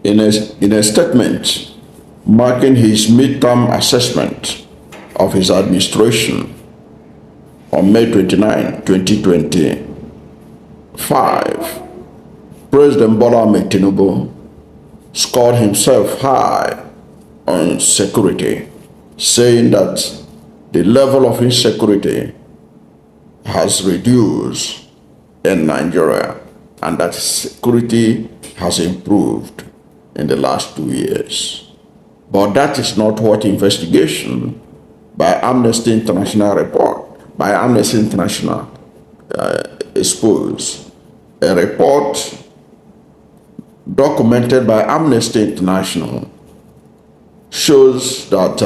In a statement marking his midterm assessment of his administration on May 29, 2025, President Bola Ahmed Tinubu scored himself high on security, saying that the level of insecurity has reduced in Nigeria and that security has improved in the last 2 years. But that is not what investigation by Amnesty International exposed. A report documented by Amnesty International shows that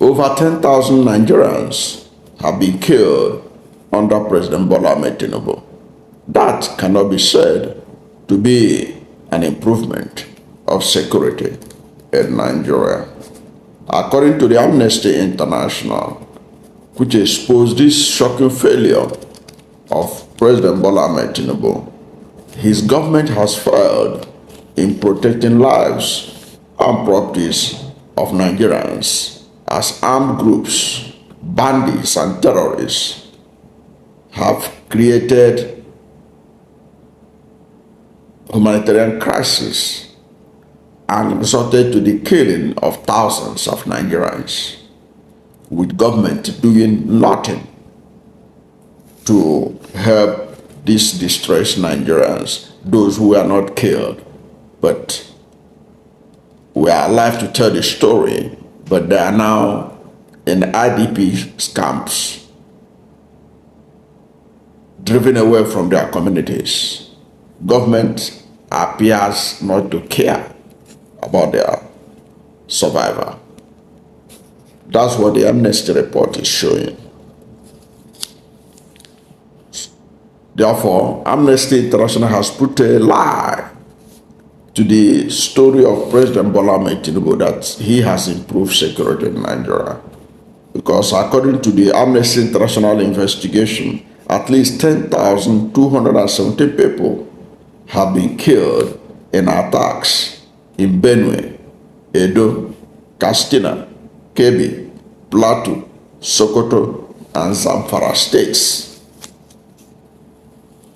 over 10,000 Nigerians have been killed under President Bola Ahmed Tinubu. That cannot be said to be an improvement of security in Nigeria. According to the Amnesty International, which exposed this shocking failure of President Bola Ahmed Tinubu, his government has failed in protecting lives and properties of Nigerians as armed groups, bandits and terrorists have created humanitarian crisis and resulted to the killing of thousands of Nigerians, with government doing nothing to help these distressed Nigerians, those who are not killed, but we are alive to tell the story, but they are now in IDP camps, driven away from their communities. Government appears not to care about their survival. That's what the Amnesty report is showing. Therefore, Amnesty International has put a lie to the story of President Bola Ahmed Tinubu that he has improved security in Nigeria. Because according to the Amnesty International investigation, at least 10,270 people have been killed in attacks in Benue, Edo, Katsina, Kebbi, Plateau, Sokoto, and Zamfara states.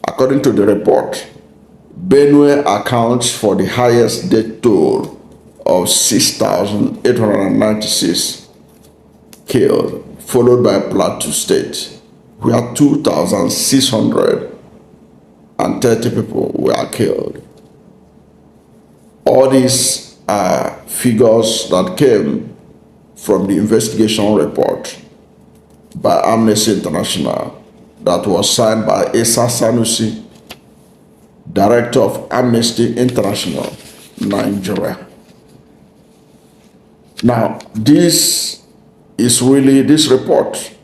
According to the report, Benue accounts for the highest death toll of 6,896 killed, followed by Plateau State, where 2,630 people were killed. All these are figures that came from the investigation report by Amnesty International that was signed by Issa Sanusi, Director of Amnesty International Nigeria. Now, this report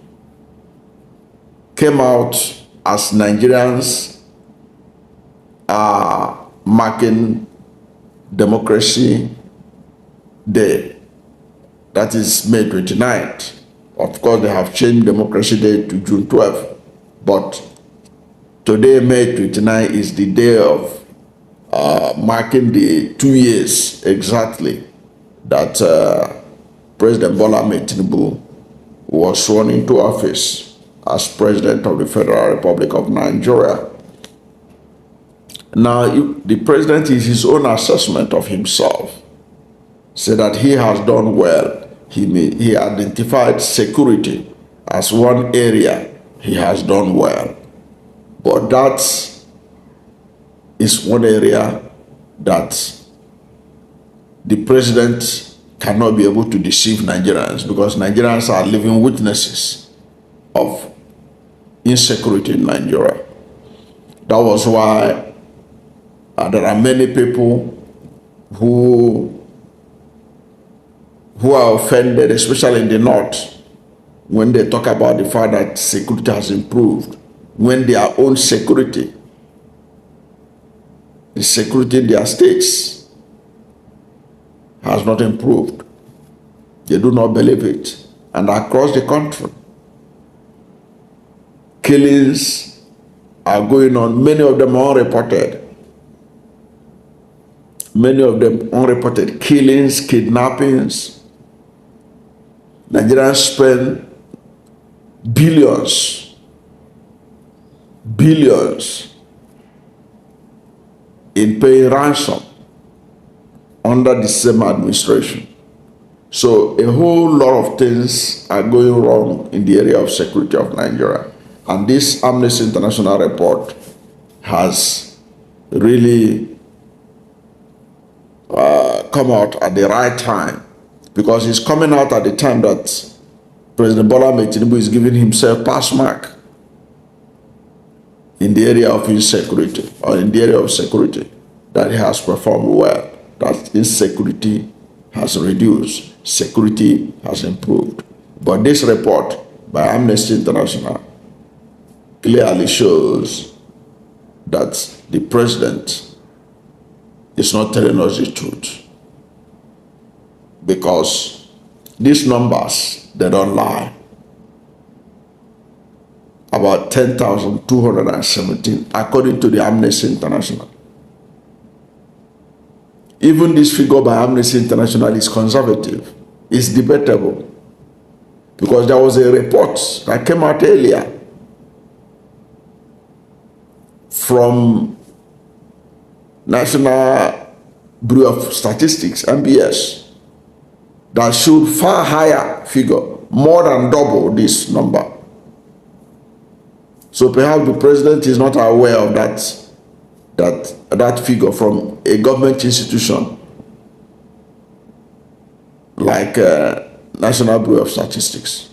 came out as Nigerians are marking Democracy Day. That is May 29th. Of course, they have changed Democracy Day to June 12th. But today, May 29th, is the day of marking the 2 years exactly that President Bola Ahmed Tinubu was sworn into office as President of the Federal Republic of Nigeria. Now, the president is his own assessment of himself, said that he has done well. He identified security as one area he has done well. But that is one area that the president cannot be able to deceive Nigerians, because Nigerians are living witnesses of insecurity in Nigeria. That was why there are many people who are offended, especially in the north, when they talk about the fact that security has improved, when their own security, the security in their states, has not improved. They do not believe it. And across the country, killings are going on, many of them are unreported. many of them unreported killings, kidnappings. Nigerians spend billions in paying ransom under the same administration. So a whole lot of things are going wrong in the area of security of Nigeria. And this Amnesty International report has really come out at the right time, because it's coming out at the time that President Bola Ahmed Tinubu is giving himself pass mark in the area of insecurity, or in the area of security, that he has performed well, that insecurity has reduced, security has improved. But this report by Amnesty International clearly shows that the president is not telling us the truth, because these numbers, they don't lie. About 10,217 according to the Amnesty International. Even this figure by Amnesty International is conservative. It's debatable, because there was a report that came out earlier from National Bureau of Statistics, NBS, that showed far higher figure, more than double this number. So perhaps the president is not aware of that figure from a government institution like National Bureau of Statistics.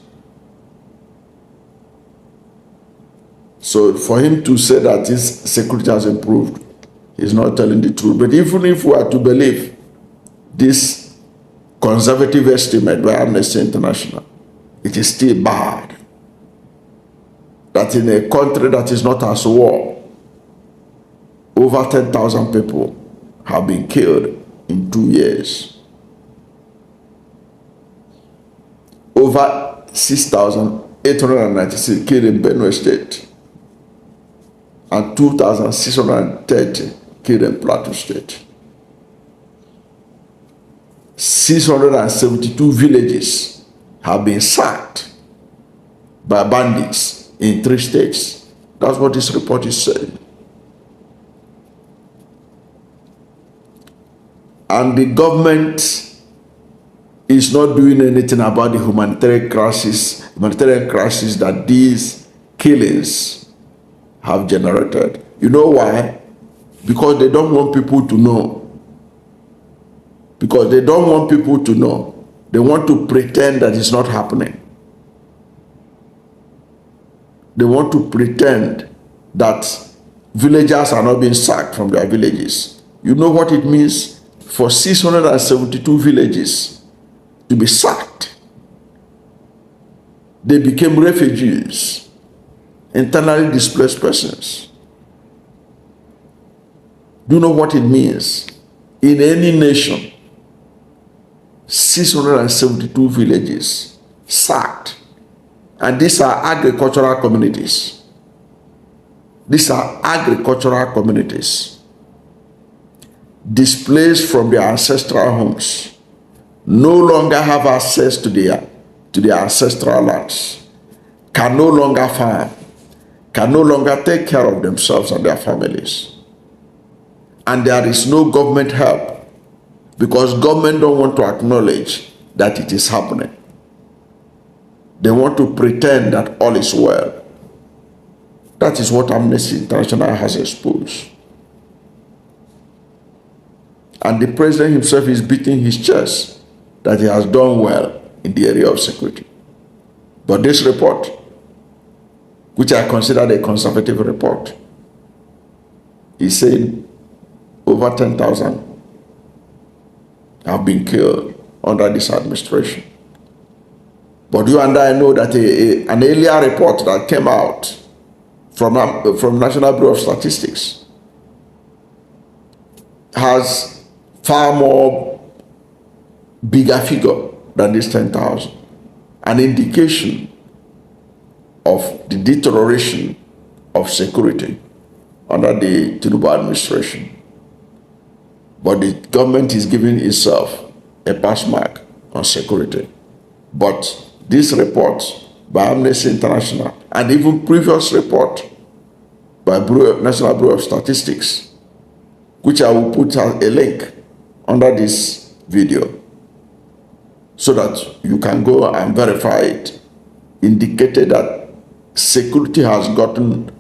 So for him to say that his security has improved, he's not telling the truth. But even if we are to believe this conservative estimate by Amnesty International, it is still bad that in a country that is not at war, over 10,000 people have been killed in 2 years. Over 6,896 killed in Benue State, and 2,630 killed in Plateau State. 672 villages have been sacked by bandits in 3 states. That's what this report is saying. And the government is not doing anything about the humanitarian crisis that these killings have generated. You know why? Because they don't want people to know. Because they don't want people to know. They want to pretend that it's not happening. They want to pretend that villagers are not being sacked from their villages. You know what it means for 672 villages to be sacked? They became refugees, internally displaced persons. Do you know what it means? In any nation, 672 villages sacked. And these are agricultural communities. These are agricultural communities displaced from their ancestral homes, no longer have access to their ancestral lands, can no longer farm, can no longer take care of themselves and their families. And there is no government help, because government don't want to acknowledge that it is happening. They want to pretend that all is well. That is what Amnesty International has exposed. And the president himself is beating his chest that he has done well in the area of security. But this report, which I consider a conservative report, is saying over 10,000 have been killed under this administration. But you and I know that an earlier report that came out from National Bureau of Statistics has far more bigger figure than this 10,000, an indication of the deterioration of security under the Tinubu administration. But the government is giving itself a pass mark on security. But this report by Amnesty International and even previous report by National Bureau of Statistics, which I will put a link under this video so that you can go and verify it, indicated that insecurity has gotten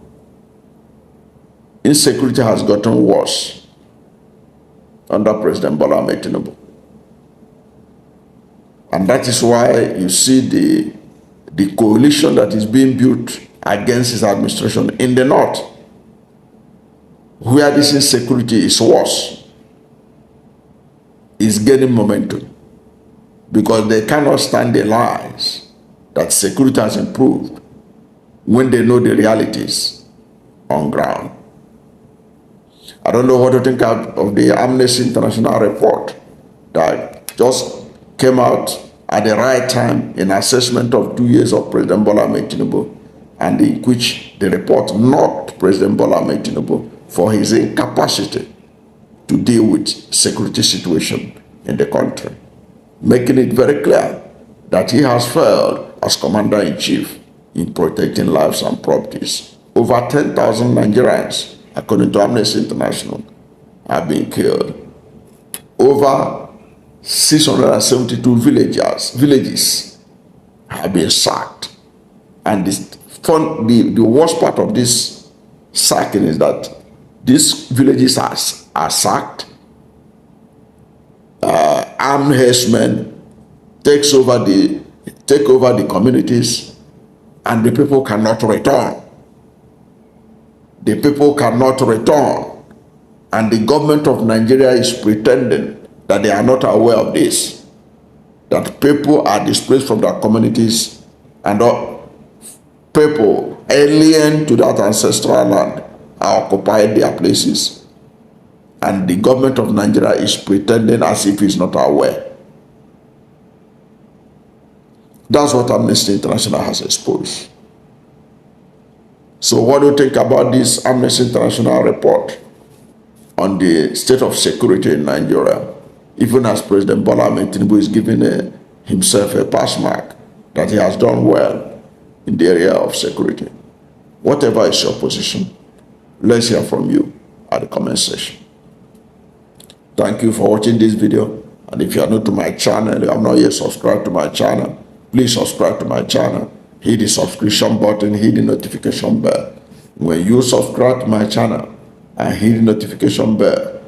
worse under President Bola Ahmed Tinubu. And that is why you see the coalition that is being built against his administration in the north, where this insecurity is worse, is gaining momentum, because they cannot stand the lies that security has improved when they know the realities on ground. I don't know what to think of the Amnesty International report that just came out at the right time in assessment of 2 years of President Bola Ahmed Tinubu, and in which the report knocked President Bola Ahmed Tinubu for his incapacity to deal with security situation in the country, making it very clear that he has failed as Commander-in-Chief in protecting lives and properties. Over 10,000 Nigerians, according to Amnesty International, have been killed. Over 672 villages have been sacked. And the worst part of this sacking is that these villages are sacked. Armed herdsmen take over the communities, and the people cannot return. The people cannot return, and the government of Nigeria is pretending that they are not aware of this, that people are displaced from their communities, and people alien to that ancestral land are occupying their places, and the government of Nigeria is pretending as if it's not aware. That's what Amnesty International has exposed. So what do you think about this Amnesty International report on the state of security in Nigeria, even as President Bola Ahmed Tinubu is giving himself a pass mark that he has done well in the area of security? Whatever is your position, let's hear from you at the comment section. Thank you for watching this video, and if you are new to my channel, you have not yet subscribed to my channel, please subscribe to my channel. Hit the subscription button, hit the notification bell. When you subscribe to my channel and hit the notification bell,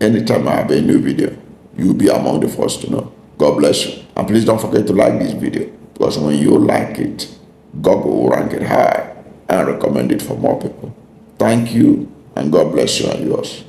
anytime I have a new video, you'll be among the first to know. God bless you. And please don't forget to like this video, because when you like it, Google will rank it high and recommend it for more people. Thank you, and God bless you and yours.